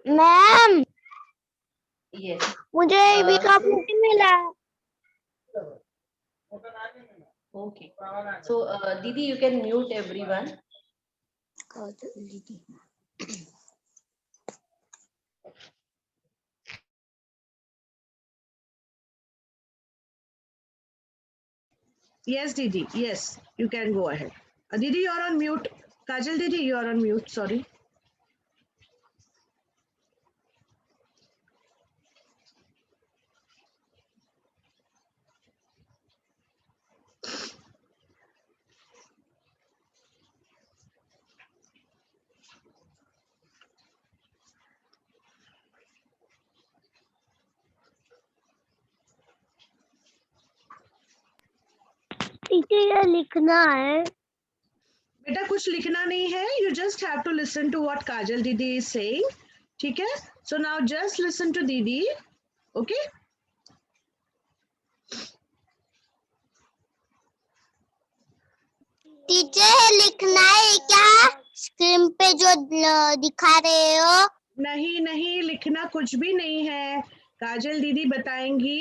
Ma'am Yes. मुझे भी cup नहीं मिला। Okay. So, Didi, you can mute everyone. Yes, Didi. Yes, you can go ahead. Didi, you are on mute. Kajal, Didi, you are on mute. Sorry. Teacher ये लिखना है। बेटा कुछ लिखना नहीं है. You just have to listen to what Kajal Didi is saying. ठीक है? So now just listen to Didi. Okay? Teacher लिखना है क्या स्क्रीन पे जो दिखा रहे हो? नहीं नहीं, लिखना कुछ भी नहीं है. काजल दीदी बताएंगी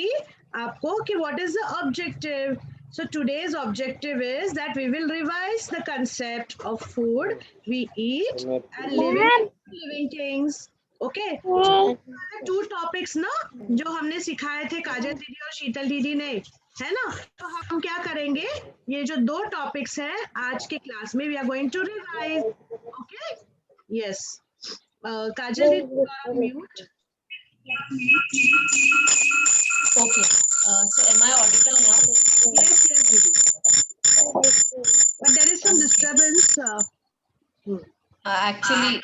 आपको कि what is the objective. So today's objective is that we will revise the concept of food we eat and living things. Okay? Two topics ना जो हमने सिखाए थे काजल दीदी और शीतल दीदी ने, है ना? तो हम क्या करेंगे, ये जो दो टॉपिक्स हैं आज के क्लास में we are going to revise. Okay? Yes. Kajal did you are on mute. Okay. So, am I audible now? Yes, yes, Didi. But there is some disturbance. Actually,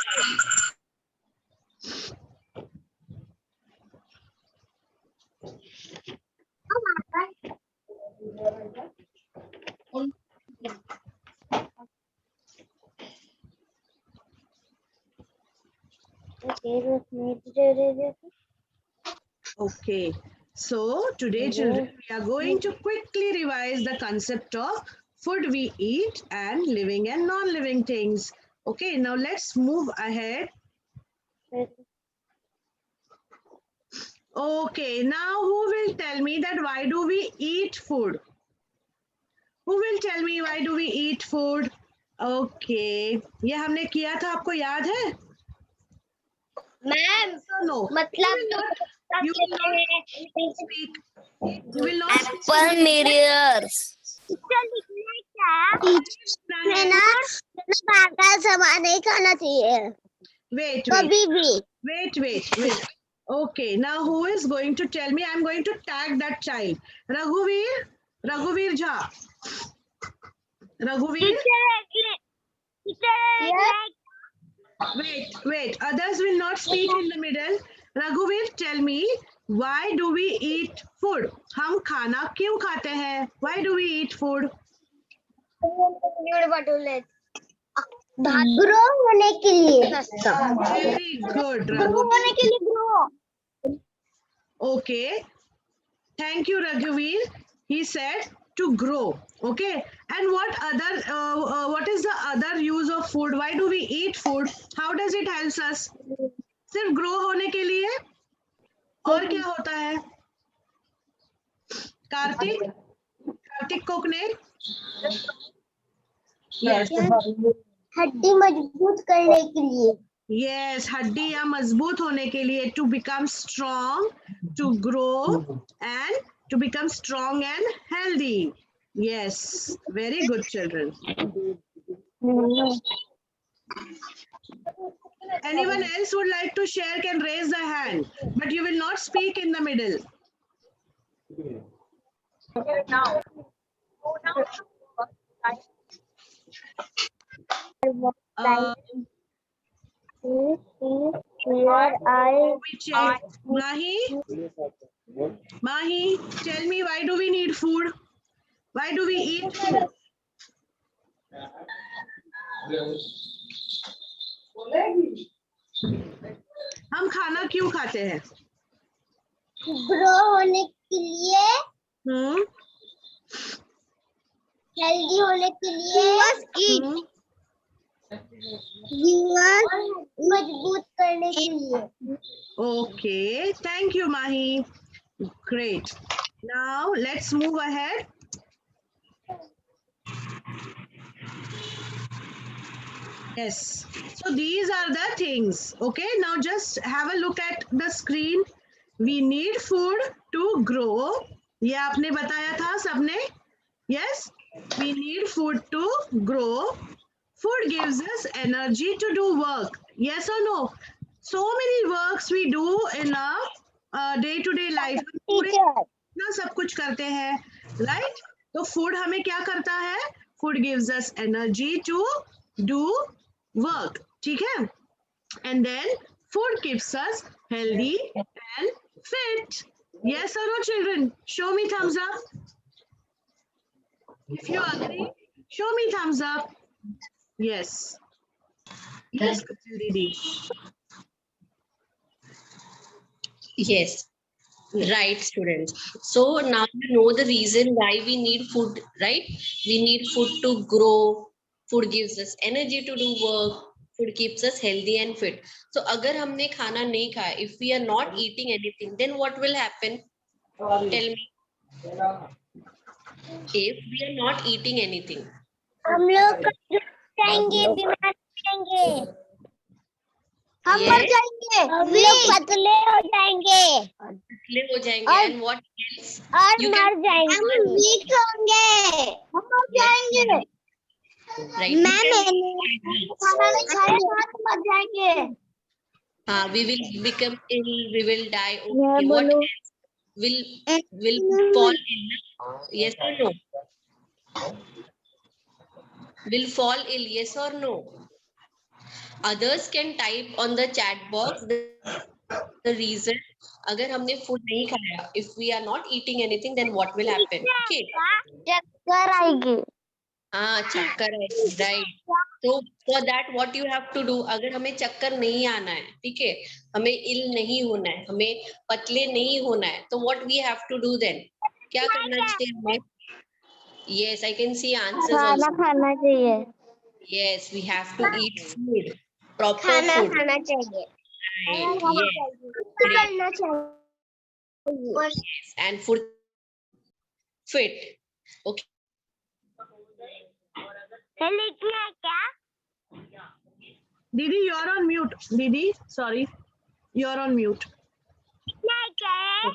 Okay. So today, children, we are going to quickly revise the concept of food we eat and living and non-living things. Okay. Now let's move ahead. Okay. Now who will tell me that why do we eat food? Who will tell me why do we eat food? Okay. ये हमने किया था, आपको याद है? Ma'am No. मतलब You will not speak. You will not speak. Apple mirrors है ना बाहर का सामान नहीं खाना चाहिए Wait, कभी wait, भी। wait. Okay, now who is going to tell me? I'm going to tag that child. Raghuveer Jha. Raghuveer. Wait. Others will not speak in the middle. Raghuveer, tell me, why do we eat food? हम खाना क्यों खाते हैं? Why do we eat food? Grow होने के लिए। Very good, grow Raghuveer. होने के लिए grow. Okay. Thank you, Raghuveer. He said to grow. Okay. And what is the other use of food? Why do we eat food? How does it help us? सिर्फ grow होने के लिए और क्या होता है? कार्तिक कोकनेर? Yes. हड्डी मजबूत करने के लिए। Yes, हड्डियां मजबूत होने के लिए, to become strong, to grow and to become strong and healthy. Yes, very good children. Anyone else would like to share can raise the hand, but you will not speak in the middle. We check. Mahi, tell me, why do we need food? Why do we eat food? हम खाना क्यों खाते हैं? Grow होने के लिए, healthy होने के लिए, दीवार मजबूत करने के लिए। Okay, thank you, Mahi. Great. Now let's move ahead. Yes. So these are the things. Okay. Now just have a look at the screen. We need food to grow. ये आपने बताया था सबने. Yes. We need food to grow. Food gives us energy to do work. Yes or no? So many works we do in a day-to-day life. पूरे teacher ना सब कुछ करते हैं, right? तो food हमें क्या करता है? Food gives us energy to do work. ठीक है? And then food keeps us healthy and fit. Yes or no, children? Show me thumbs up. If you agree, show me thumbs up. Yes. Yes, Kachal Didi. Yes. Right, students. So now you know the reason why we need food, right? We need food to grow. Food gives us energy to do work. Food keeps us healthy and fit. So अगर हमने खाना नहीं खाया, if we are not eating anything, then what will happen? Tell me. If we are not eating anything, हम लोग जाएंगे, बीमार जाएंगे, हम मर Yes. जाएंगे, हम लोग पतले हो जाएंगे पतले हो जाएंगे, and what else? और You मर can- जाएंगे, हम वीक होंगे, हम मर Yes. जाएंगे। Right. You मैम can- खाना नहीं खाएंगे तो मर जाएंगे। we will become ill, we will die. Yeah, Okay, what बोलो। else will fall ill? Yes or no? Will fall ill, yes or no? Others can type on the chat box the reason. अगर हमने food नहीं खाया, if we are not eating anything, then what will happen? Okay. चक्कर आएगी। हाँ, चक्कर आएगी, right. So for that what you have to do, अगर हमें चक्कर नहीं आना है, ठीक है, हमें ill नहीं होना है, हमें पतले नहीं होना है, तो what we have to do then? क्या करना चाहिए हमें? Yes, I can see answers खाना also. खाना चाहिए। Yes, we have to eat food, proper खाना food. खाना चाहिए। Right. खाना Yes. करना चाहिए। Yes. And food fit. Okay. लिखना है क्या? Didi, you're on mute. Didi, sorry. You're on mute. लिखना है क्या है?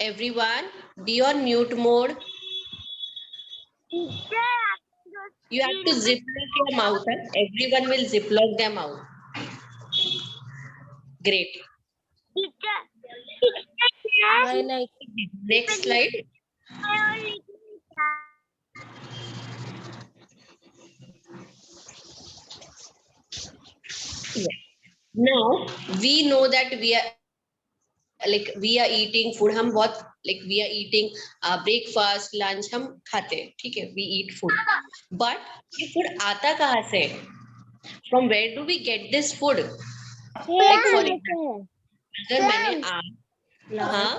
Everyone, be on mute mode. You have to ziplock your mouth. Huh? Everyone will ziplock their mouth. Great. Next slide. Yeah. Now we know that we are eating food. हम बहुत we are eating breakfast, lunch हम खाते हैं, ठीक है? We eat food. But ये food आता कहाँ से? From where do we get this food? Like for example, अगर मैंने हाँ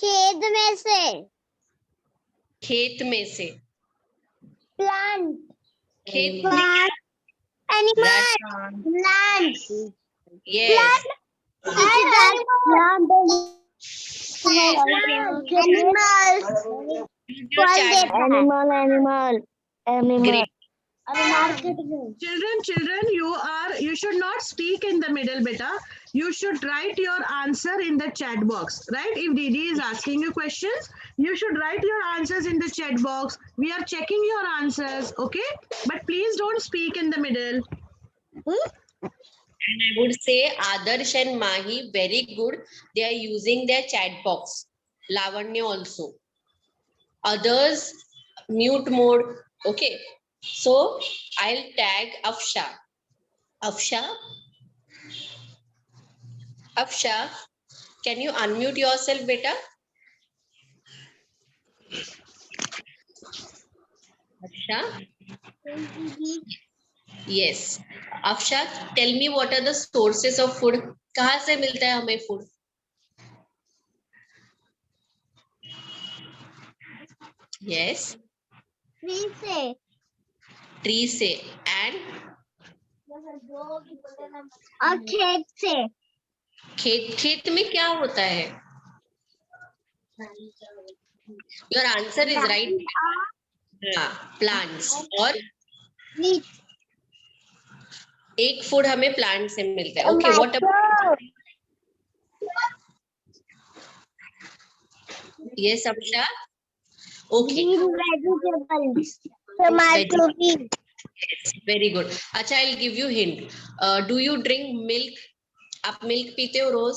खेत में से, खेत में से, प्लांट, खेत animal, plant, yes, great. Children, you should not speak in the middle, beta. You should write your answer in the chat box, right? If Didi is asking you questions, you should write your answers in the chat box. We are checking your answers, okay? But please don't speak in the middle. And I would say Adarsh and Mahi, very good. They are using their chat box. Lavanya also. Others, mute mode. Okay. So I'll tag Afsha. Afsha, can you unmute yourself, beta? Afsha? Yes. Afsha, tell me what are the sources of food? कहाँ से मिलता है हमें food? Yes. Tree से, tree से and और खेत से। खेत में क्या होता है? Your answer is right. हाँ, प्लांट्स। और एक फूड हमें प्लांट से मिलता है। ओके, व्हाट अबाउट ये समझा? ओके, वेजिटेबल्स, टमाटो भी। Very good. अच्छा, I will give you hint. Do you drink milk? आप मिल्क पीते हो रोज?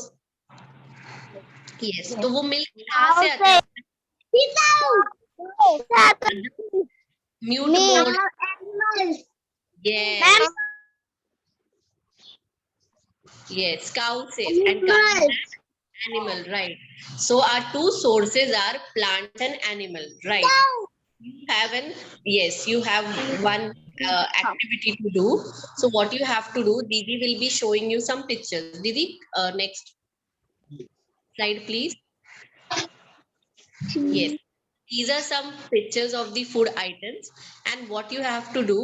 यस, तो वो मिल्क कहाँ से आता है? Mute mode. Yes yes, cow से, and cow is an animal, right? So our two sources are plant and animal, right? You have an, yes, you have one activity to do. So what you have to do, Didi will be showing you some pictures. Didi, next slide please. Yes, these are some pictures of the food items, and what you have to do,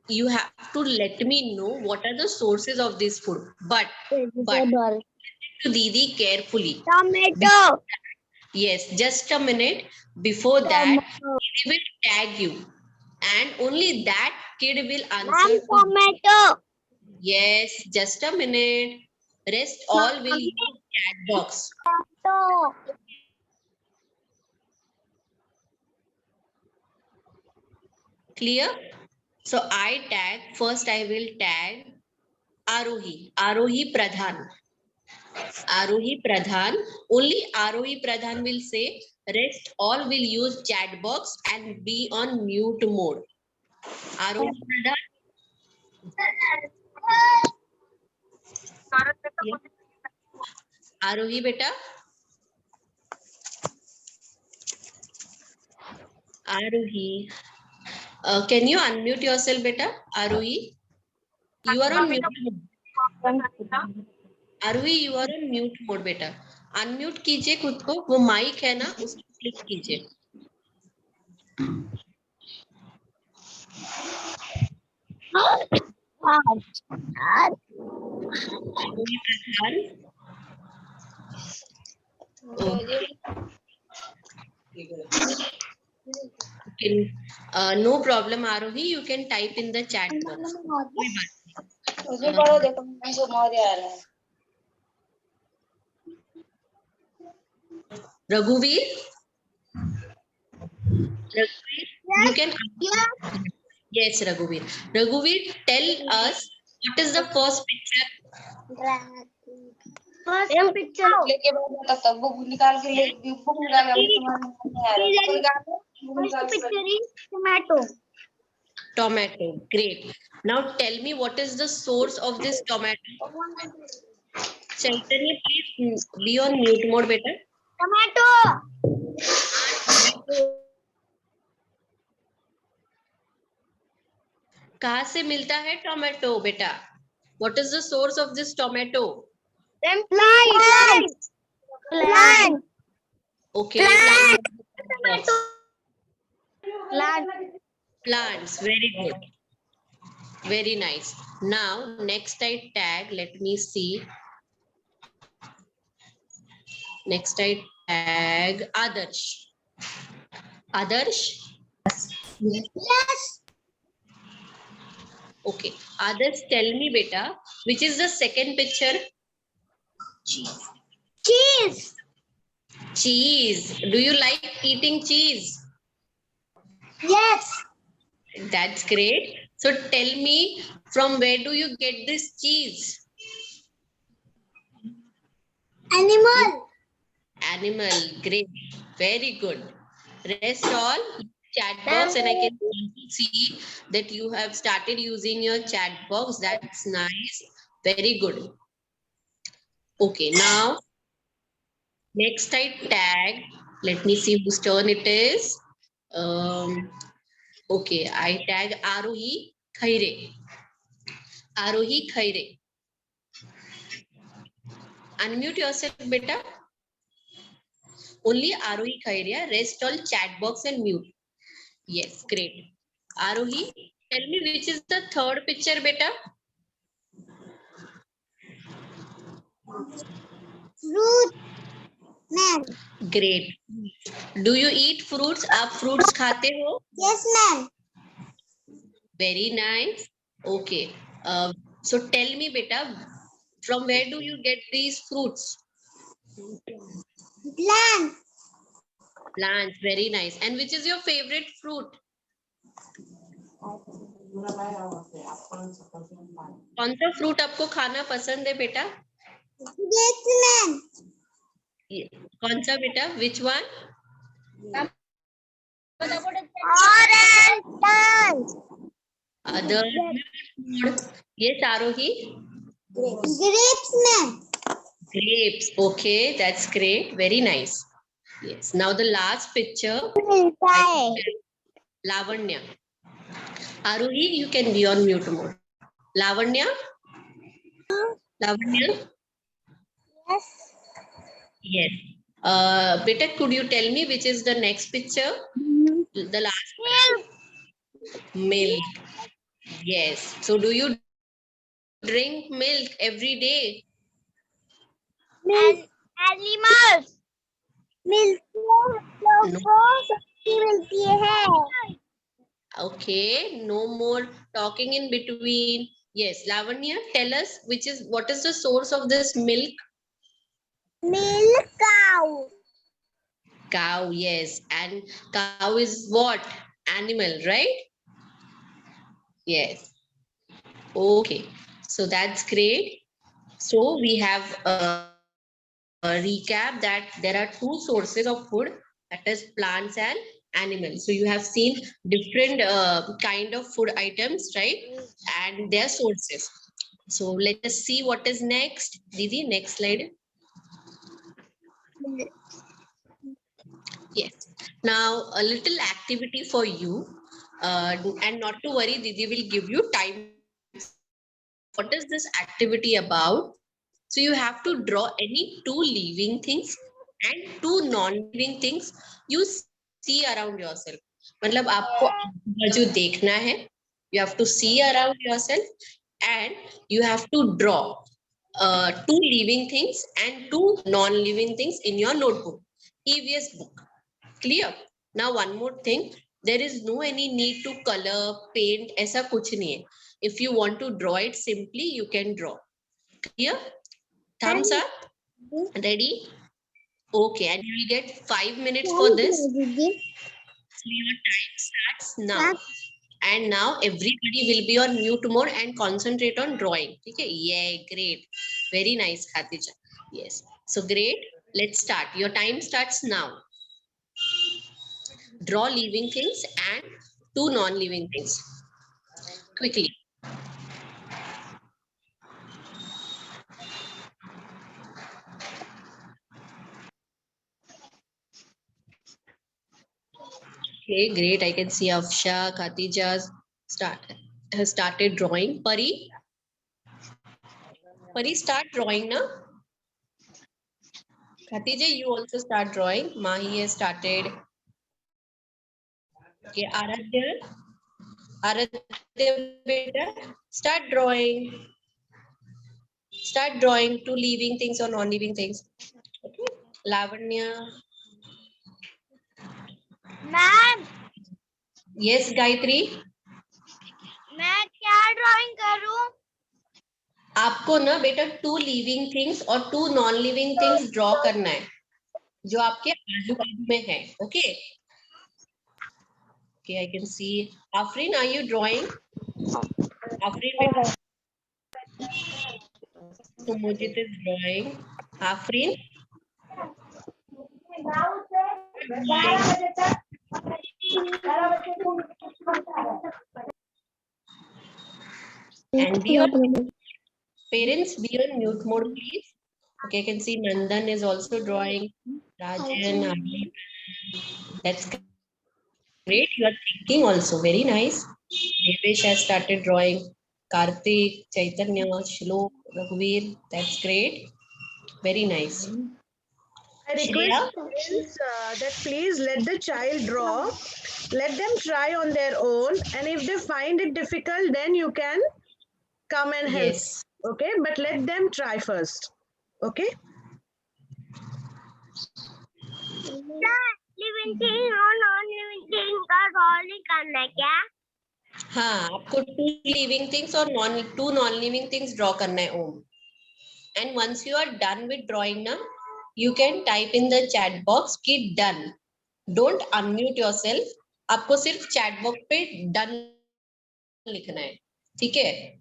you have to let me know what are the sources of this food. But to Didi carefully. Tomato. Yes, just a minute. Before that, Didi will tag you, and only that kid will answer. Tomato. Yes, just a minute. Rest all will use chat box. Clear? So I tag, first I will tag Arohi. Arohi Pradhan. Arohi Pradhan. Only Arohi Pradhan will say, rest all will use chat box and be on mute mode. Arohi Pradhan. Yes. Arohi beta. Arohi. Can you unmute yourself beta? Arohi. You are on mute mode. Aarohi, you are on mute mode बेटा। Unmute कीजिए खुद को, वो mic है ना, उसको click कीजिए। No problem Aarohi, you can type in the chat box, कोई बात नहीं। Raghuveer, you can. Yes, Raghuveer. Raghuveer, tell us what is the first picture? First picture. First picture is tomato. Tomato. Great. Now tell me what is the source of this tomato? Chaitanya, please be on mute mode, beta. Tomato. कहाँ से मिलता है tomato बेटा? What is the source of this tomato? Plant. Plant. Okay. Plant. Plant. Plants. Very good. Very nice. Now, next I tag, let me see. Next I tag Adarsh. Adarsh? Yes. Okay. Adarsh, tell me beta, which is the second picture? Cheese. Cheese. Cheese. Do you like eating cheese? Yes. That's great. So tell me, from where do you get this cheese? Animal. Animal. Great. Very good. Rest all chat box, and I can see that you have started using your chat box. That's nice. Very good. Okay, now next I tag. Let me see whose turn it is. Okay, I tag Arohi Khaire. Arohi Khaire. Unmute yourself, beta. Only Arohi Khaire. Rest all chat box and mute. Yes, great. Arohi, tell me which is the third picture, beta? Fruit. Ma'am. Great. Do you eat fruits? आप fruits खाते हो? Yes, ma'am. Very nice. Okay. So tell me, beta, from where do you get these fruits? Plant. Plants. Very nice. And which is your favorite fruit? कौन सा fruit आपको खाना पसंद है बेटा? Yes, ma'am. कौन सा बेटा? Which one? Orange plant. Other. Yes, Arohi. Grapes, ma'am. Grapes. Okay, that's great. Very nice. Yes. Now the last picture. Pie. Lavanya. Arohi, you can be on mute mode. Lavanya? Lavanya? Yes. Yes. Beta, could you tell me which is the next picture? The last milk. Yes. So do you drink milk every day? And animals. मिलती है लोग No. को सब्जी मिलती है. Okay. No more talking in between. Yes. Lavanya, tell us what is the source of this milk? Milk cow. Cow. Yes. And cow is what? Animal, right? Yes. Okay. So that's great. So we have recap that there are two sources of food, that is plants and animals. So you have seen different kind of food items, right? And their sources. So let us see what is next. Didi, next slide. Yes. Now a little activity for you, and not to worry, Didi will give you time. What is this activity about? So you have to draw any two living things and two non-living things you see around yourself. मतलब आपको जो देखना है, you have to see around yourself and you have to draw two living things and two non-living things in your notebook, EVS book. Clear? Now one more thing, there is no any need to color, paint, ऐसा कुछ नहीं है. If you want to draw it simply, you can draw. Clear? Thumbs up. Ready? Okay, and you will get 5 minutes for this. So your time starts now. And now everybody will be on mute mode and concentrate on drawing. Okay? Yeah, great. Very nice, Khatija. Yes. So great. Let's start. Your time starts now. Draw living things and two non-living things. Quickly. Okay, great. I can see Afsha, Khatija has started drawing. Pari, start drawing now. Khatija, you also start drawing. Mahi has started. Okay, Aradhya beta, start drawing. Start drawing two living things or non-living things. Okay, Lavanya. Ma'am Yes, Gayatri. मैं क्या drawing करूं? आपको ना बेटा two living things और two non living things draw करना है जो आपके आजू बाजू में है. Okay okay, I can see Afreen, are you drawing? Afreen बेटा, Sumojit is drawing. Afreen, and be on parents, be on mute mode, please. Okay, I can see Nandan is also drawing. Rajan, Arvind. That's great. You are thinking also. Very nice. Devesh has started drawing. Karthik, Chaitanya, Shlok, Raghuveer. That's great. Very nice. I request parents that please let the child draw. Let them try on their own, and if they find it difficult, then you can come and help. Yes. Okay, but let them try first. Okay. Living thing और non living thing का role ही करना है क्या? हाँ, आपको two living things और two non living things draw करना है ओम. And once you are done with drawing now, you can type in the chat box कि done. Don't unmute yourself. आपको सिर्फ chat box पे done लिखना है. ठीक है?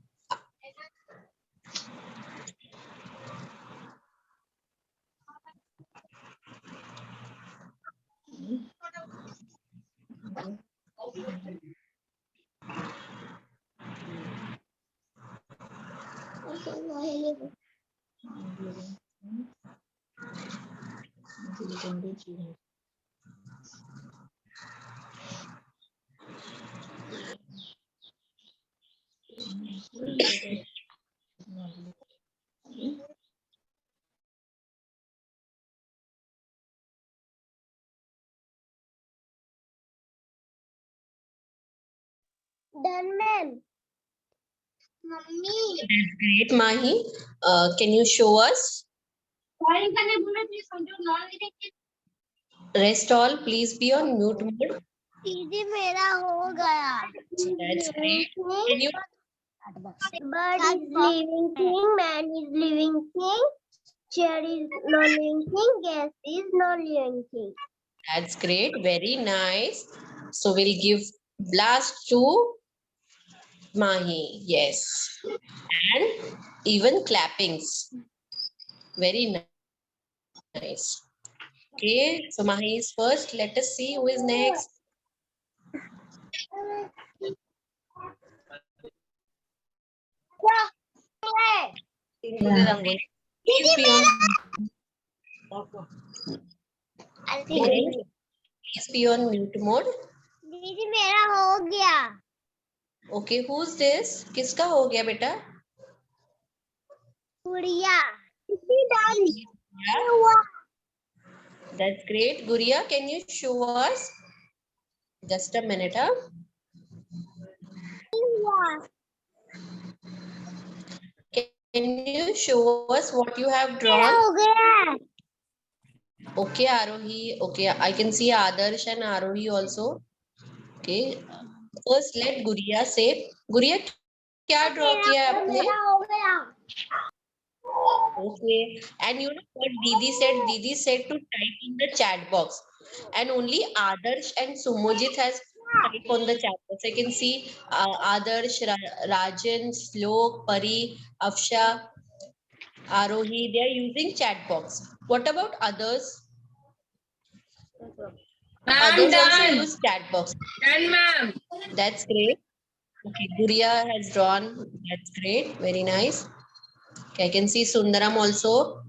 Done ma'am. Mummy. That's great, Mahi. Can you show us? Drawing करने बोले प्लीज समझो non living. Rest all, please be on mute mode. दीदी मेरा हो गया. That's great. Can you? Bird is living thing, man is living thing, chair is non-living thing, gas is non-living thing. That's great. Very nice. So we'll give blast to Mahi. Yes. And even clappings. Very nice. Okay. So Mahi is first. Let us see who is next. Please be on. Please be on mute mode. दीदी मेरा हो गया. Okay. Who's this? किसका हो गया बेटा? गुड़िया. दीदी Yeah. That's great. Guria, can you show us? Just a minute, huh? Can you show us what you have drawn? हो गया. Okay, Arohi. Okay, I can see Adarsh and Arohi also. Okay. First, let Guria say. Guria, क्या draw किया है आपने? मेरा हो गया. Okay. And you know what Didi said? Didi said to type in the chat box. And only Adarsh and Sumojit has type on the chat box. I can see Adarsh, Rajan, Slok, Pari, Afsha, Arohi. They are using chat box. What about others? Others also use chat box. Done, ma'am. That's great. Okay, Guria has drawn. That's great. Very nice. Okay, I can see Sundaram also.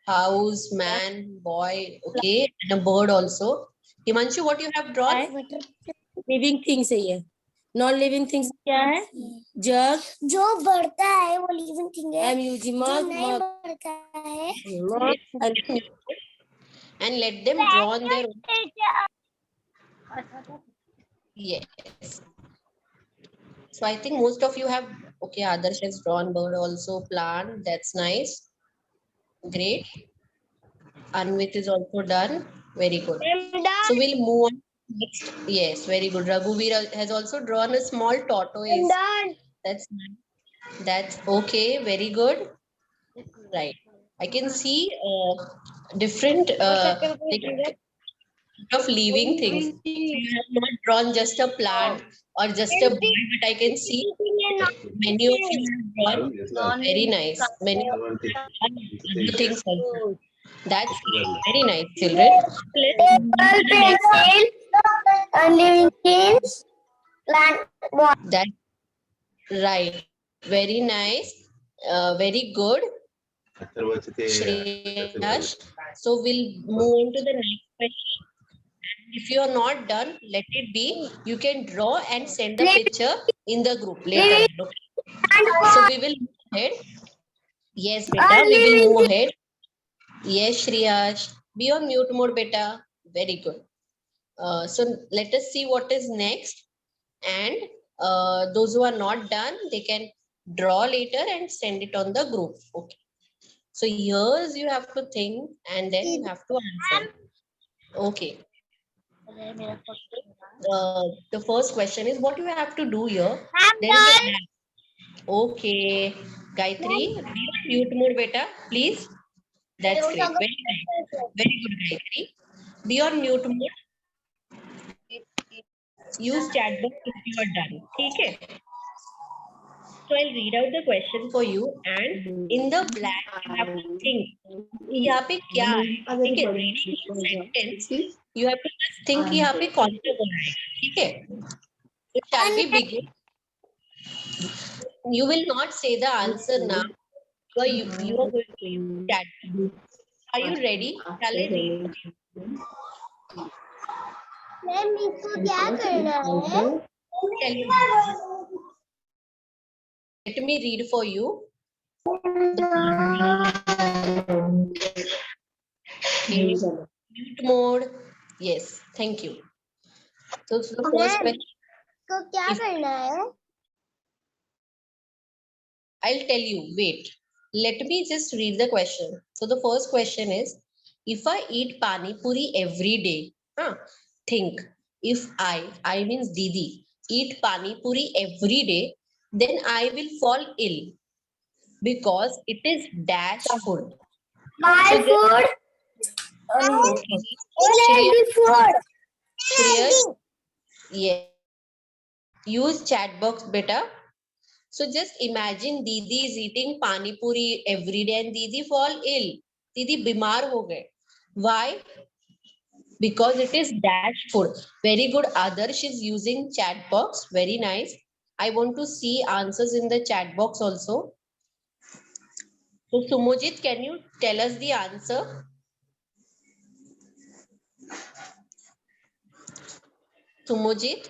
House, man, boy. Okay, and a bird also. Himanshu, what you have drawn? Living things है ये. Non living things क्या है? जग. जो बढ़ता है वो living thing है. I'm using जो mug. नहीं Mug. बढ़ता है. And let them draw on their own. Yes. So I think most of you have, okay, Adarsh has drawn bird also, plant. That's nice. Great. Anvit is also done. Very good. So we'll move on. Next. Yes, very good. Raghuveer has also drawn a small tortoise. Done. That's nice. That's okay. Very good. Right. I can see different like, of living things. You have not drawn just a plant or just a boy, but I can see many of you have drawn very nice. Many other things also. That's very nice, children. Let's move to the next. Living things, plant. That's right. Very nice. Very good. Shreyash. So we'll move on to the next question. If you are not done, let it be. You can draw and send the picture in the group later. Okay? So we will move ahead. Yes, beta, we will move ahead. Yes, Shreyash. Be on mute mode, beta. Very good. So let us see what is next. And those who are not done, they can draw later and send it on the group. Okay. So here's you have to think and then you have to answer. Okay. The first question is what you have to do here. There is a map. Okay. Gayatri, be on mute mode, beta, please. That's great. Very nice. Very good, Gayatri. Be on mute mode. Use chat box if you are done. Okay. So I'll read out the question for you and in the blank you have to think. कि यहाँ पे क्या है? ठीक है. Reading the sentence, you have to just think कि यहाँ पे कौन सा word आएगा. ठीक है. So shall we begin? You will not say the answer now. You are going to use chat. Are you ready? Shall I read? Ma'am इसको क्या करना है? Tell you. Let me read for you. Okay. Mute mode. Yes. Thank you. So the first ma'am question. इसको क्या करना है? I'll tell you. Wait. Let me just read the question. So the first question is, if I eat pani puri every day, think, if I means Didi, eat pani puri every day, then I will fall ill because it is dash food. My So food. Okay. Healthy food. Shreyas, yeah. Use chat box, beta. So just imagine Didi is eating pani puri every day and Didi fall ill. Didi bimar ho gaye. Why? Because it is dash food. Very good. Adarsh is using chat box. Very nice. I want to see answers in the chat box also. So Sumojit, can you tell us the answer? Sumojit,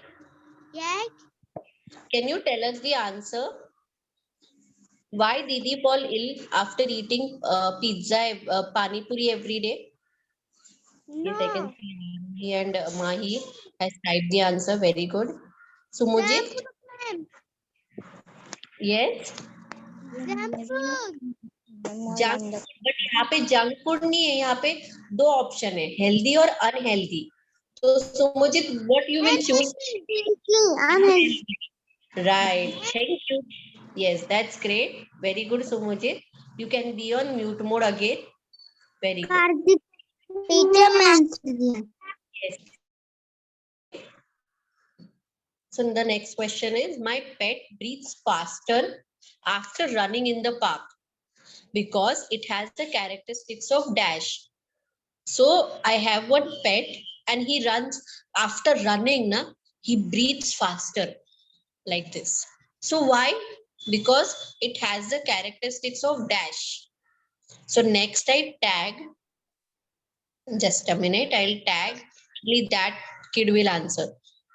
Yes. can you tell us the answer? Why Didi fall ill after eating pizza, pani puri every day? Yes, I can No. see Mahi and Mahi has typed the answer. Very good. Sumojit, yes. Junk food. Junk but यहाँ पे junk food नहीं है. यहाँ पे दो option है, healthy और unhealthy. तो Sumojit what you will choose? Right. Thank you. Yes, that's great. Very good, Sumojit. You can be on mute mode again. Very good. Yes. So the next question is, my pet breathes faster after running in the park because it has the characteristics of dash. So I have one pet and he runs after running, he breathes faster like this. So why? Because it has the characteristics of dash. So next I tag, just a minute, I'll tag, only that kid will answer.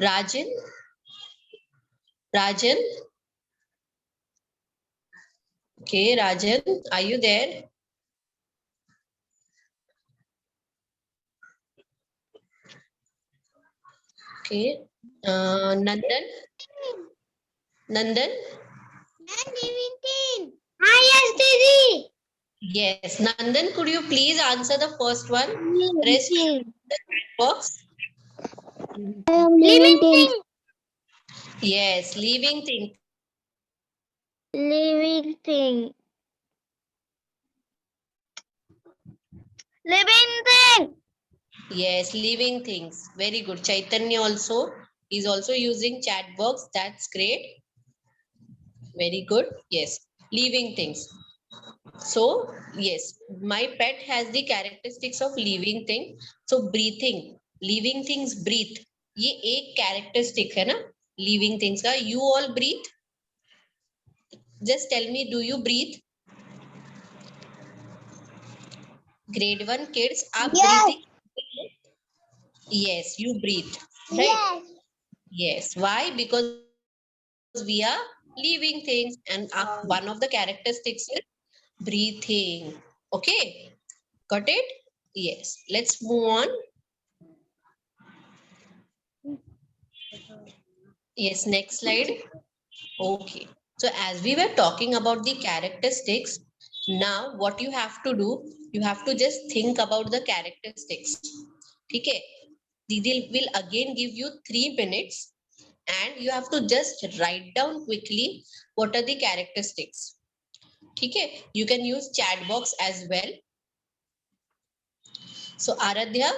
Rajan, okay, Rajan, are you there? Okay, Nandan, Yes, Didi. yes, Nandan, could you please answer the first one? Rest the chat box. Living thing. Yes, living thing. Living thing. Living thing. Yes, living things. Very good. Chaitanya also is also using chat box. That's great. Very good. Yes, living things. So yes, my pet has the characteristics of living thing. So breathing, living things breathe. ये एक characteristic है ना living things का. You all breathe. Just tell me, do you breathe? Grade 1 kids are breathing. Yes, you breathe. Right? Yes. Why? Because we are living things and one of the characteristics is breathing. Okay, got it? Yes, let's move on. Yes, next slide. Okay, so as we were talking about the characteristics, now what you have to do, you have to just think about the characteristics. Okay, Didi will again give you 3 minutes and you have to just write down quickly what are the characteristics. Okay, you can use chat box as well. So Aradhya,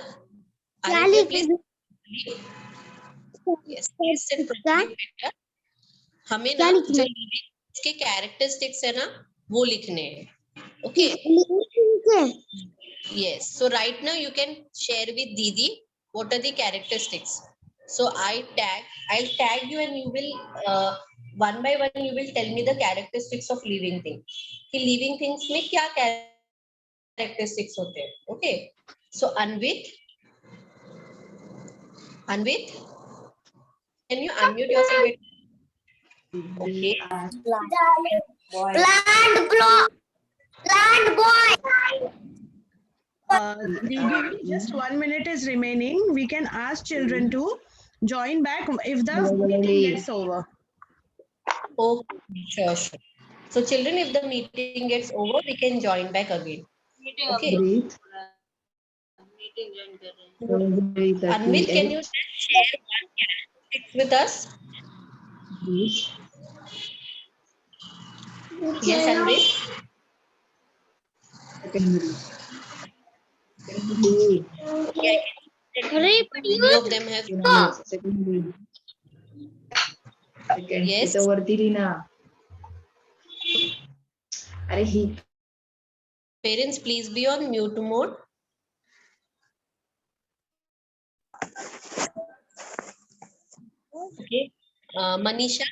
please. Yes, please sit properly बेटा. हमें ना जो इसके characteristics है ना वो लिखने हैं. Okay. Yes. So right now you can share with Didi what are the characteristics. So I'll tag you and you will one by one you will tell me the characteristics of living thing. कि living things में क्या characteristics होते हैं. Okay. So Anvit, can you unmute yourself? Okay. Plant boy. Didi, just 1 minute is remaining. We can ask children to join back if the meeting gets over. Okay, sure. So children, if the meeting gets over, we can join back again. Okay. Anvit, can you share one characteristic with us? Yes, Anvit. Yeah, many of them have. Yes. Parents, please be on mute mode. Okay. Manisha.